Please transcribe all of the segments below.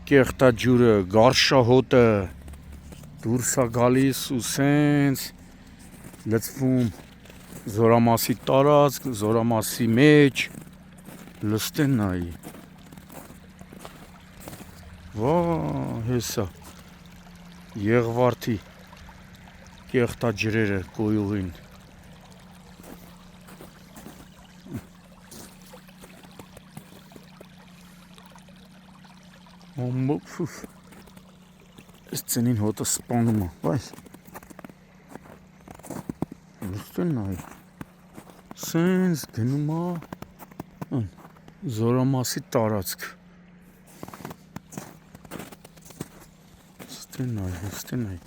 Կեղտաջուրը, գարշահոտը դուրս է գալիս ու սենց լցվում Զորամասի տարածք, Զորամասի մեջ լստեն նայի Վա հեսա Եղվարդի կեղտաջրերը կոյուղին Այս ծենին հոտը սպանում է, բայց լստեն նայի Սենց գնում է Զորամասի տարածք Լստեն նայի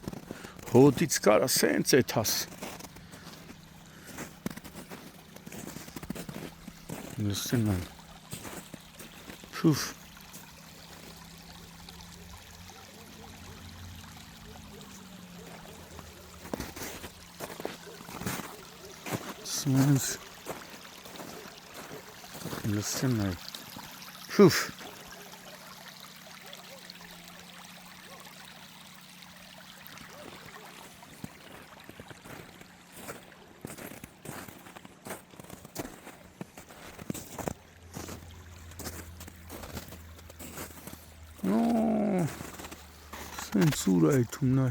Հոտից կարա սենց էթաս Լստեն նայի Փուվ Սենց Լստեն նայի Փուվ Սենց ուր այթում նայ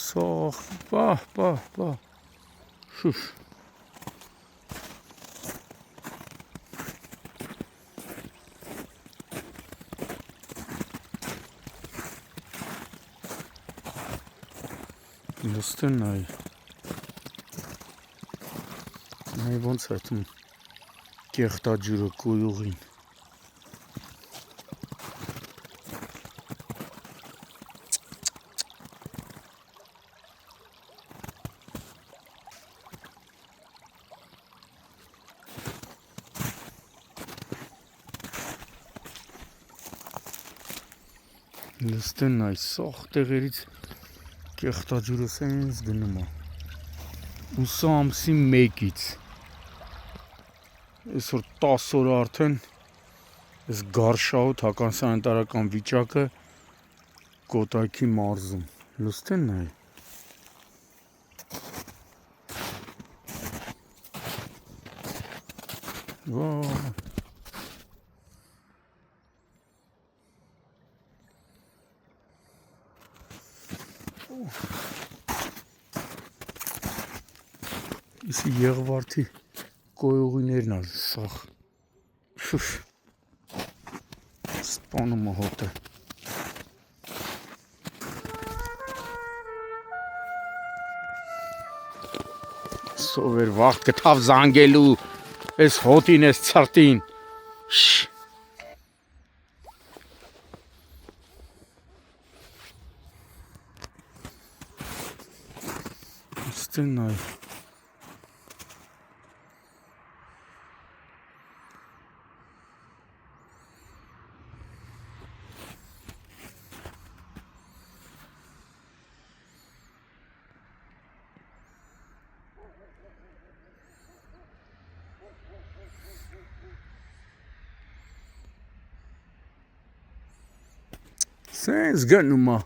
Սաղ Պահ Շուշ Լստեն նայի Նայի ոնց այթում կեղտաջուրը կոյուղին Լստեն նայի սաղ տեղերից կեղտաջուրը սենց գնում է Ուսա ամսի մեկից Այսօր 10 օր արդեն Այս գարշահոտ հակասանիտարական վիճակը Կոտայքի մարզում Լստեն նայի Վա Իսի եղվարդի կոյուղիներն ալ սաղ Շուշ Սպանում է հոտը Սովեր վաղտ կթավ զանգելու Այս հոտին, այս ծրտին Լստեն նայի Սենց գնում է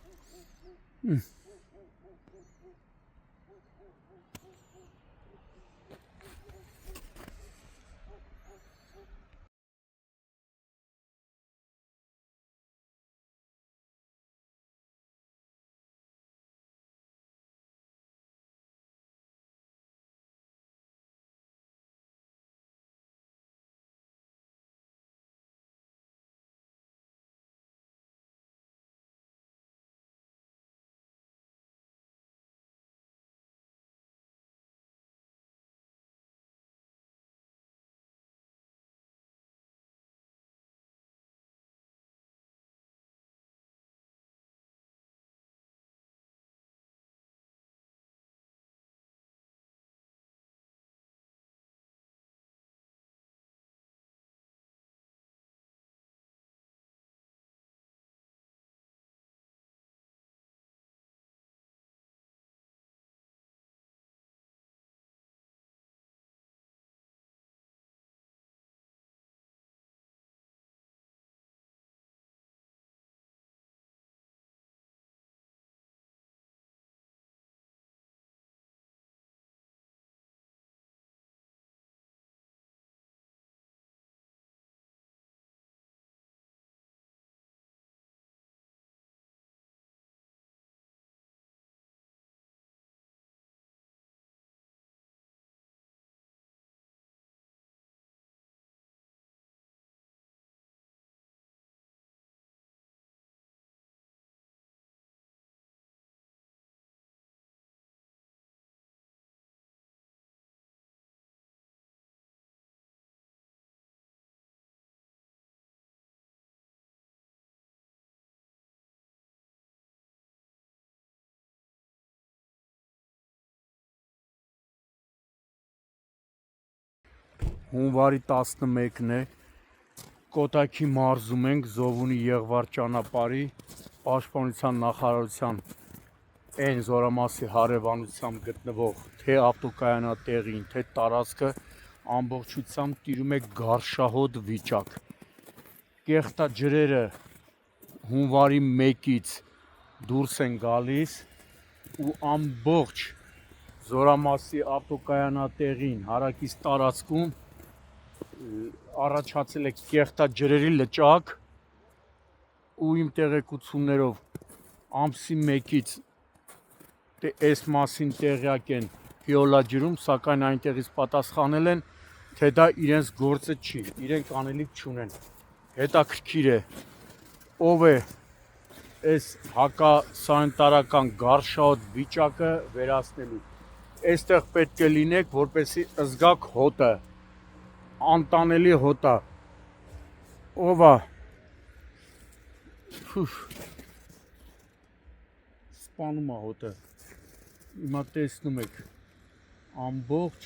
հունվարի 11-ն է, Կոտայքի մարզում ենք Զովունի Եղվար ճանապարհի պաշտպանության նախարարության այն զորամասի հարևանությամբ գտնվող թե ավտոկայանատեղին, թե տարածքը ամբողջությամբ տիրում է գարշահոտ վիճակ։ Կեղտաջրերը հունվարի 1-ից դուրս են գալիս ու ամբողջ զորամասի ավտոկայանատեղին հարակից տարածքում առաջացել է կեղտաջրերի լճակ ու իմ տեղեկություններով ամսի 1-ից այս մասին տեղյակ են Վիոլաջրում, սակայն այնտեղից պատասխանել են, թե դա իրենց գործը չի, իրենք անելիք չունեն։ Հետաքրքիր է, ով է այս հակասանիտարական գարշահոտ վիճակը վերացնելու։ Այստեղ պետք է լինեք, որպեսզի զգաք հոտը, անտանելի հոտա, ով է, սպանում է հոտը, հիմա տեսնում եք, ամբողջ,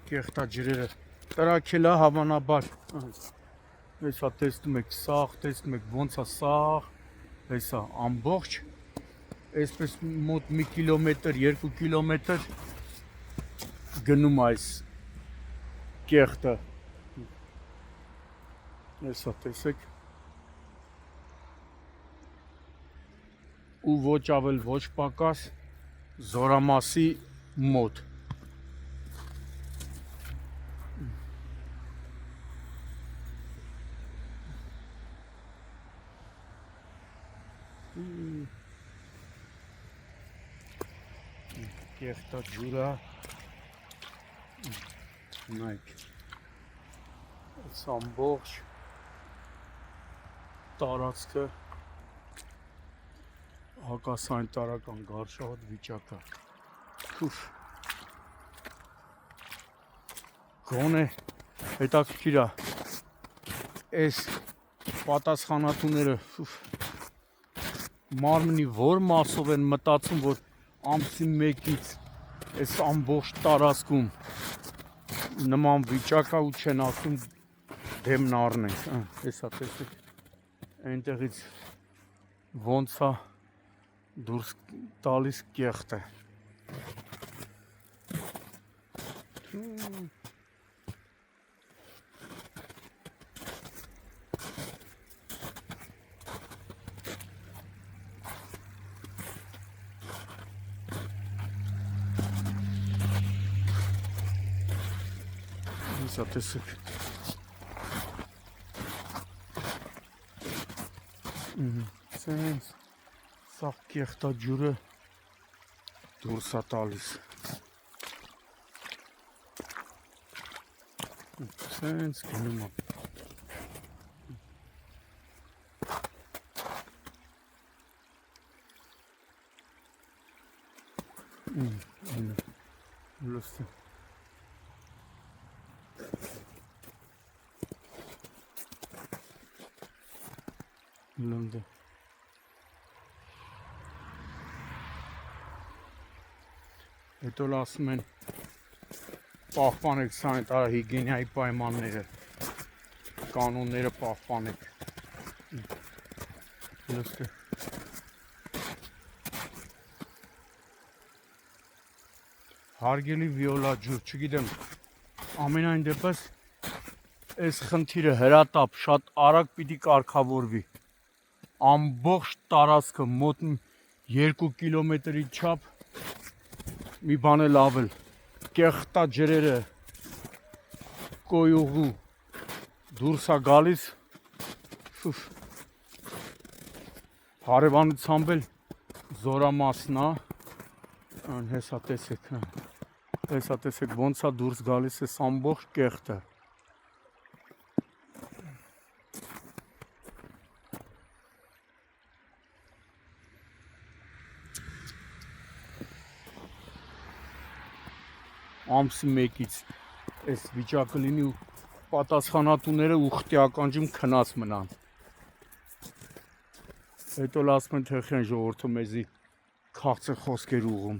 կեղտաջրերը տրաքել է հավանաբար, հեսա տեսնում եք սաղ, տեսնում եք ոնց է սաղ, հեսա ամբողջ, այսպես մոտ մի կիլոմետր, 2 կիլոմետր գնում այս կեղտը, հեսա տեսեք, ու ոչ ավել ոչ պակաս զորամասի մոտ։ Կեղտաջուրա, նայք, այս ամբողջ տարածքը հակասանիտարական գարշահոտ վիճակը, գոնե հետաքրքիր է, այս պատասխանատուները մարմնի որ մասով են մտածում, որ ամսի 1-ից այս ամբողջ տարածքում նման վիճակ է ու չեն ասում դեմն առնենք, հեսա տեսեք, այնտեղից ոնց է դուրս տալիս կեղտը։ Հեսա տեսեք, սենց սաղ կեղտաջուրը դուրս է տալիս, սենց գնում է, լստը, լնդը, հետո ասում են պահպանեք սանիտարահիգիենայի պայմանները, կանոնները պահպանեք, լստը, հարգելի Վիոլաջուր, չգիտեմ, ամենայն դեպս այս խնդիրը հրատապ շատ արագ պիտի կարգավորվի, ամբողջ տարածքը մոտ 2 կիլոմետրի չափ մի բան էլ ավել, կեղտաջրերը կոյուղու դուրս է գալիս, հարևանությամբ էլ զորամասն է, հեսա տեսեք ոնց է դուրս գալիս այս ամբողջ կեղտը, ամսի 1-ից այս վիճակը լինի ու պատասխանատուները ուխտի ականջում քնած մնան, հետո ասում են թե խեն ժողովուրդը մեզի քաղցր խոսքեր ուղում,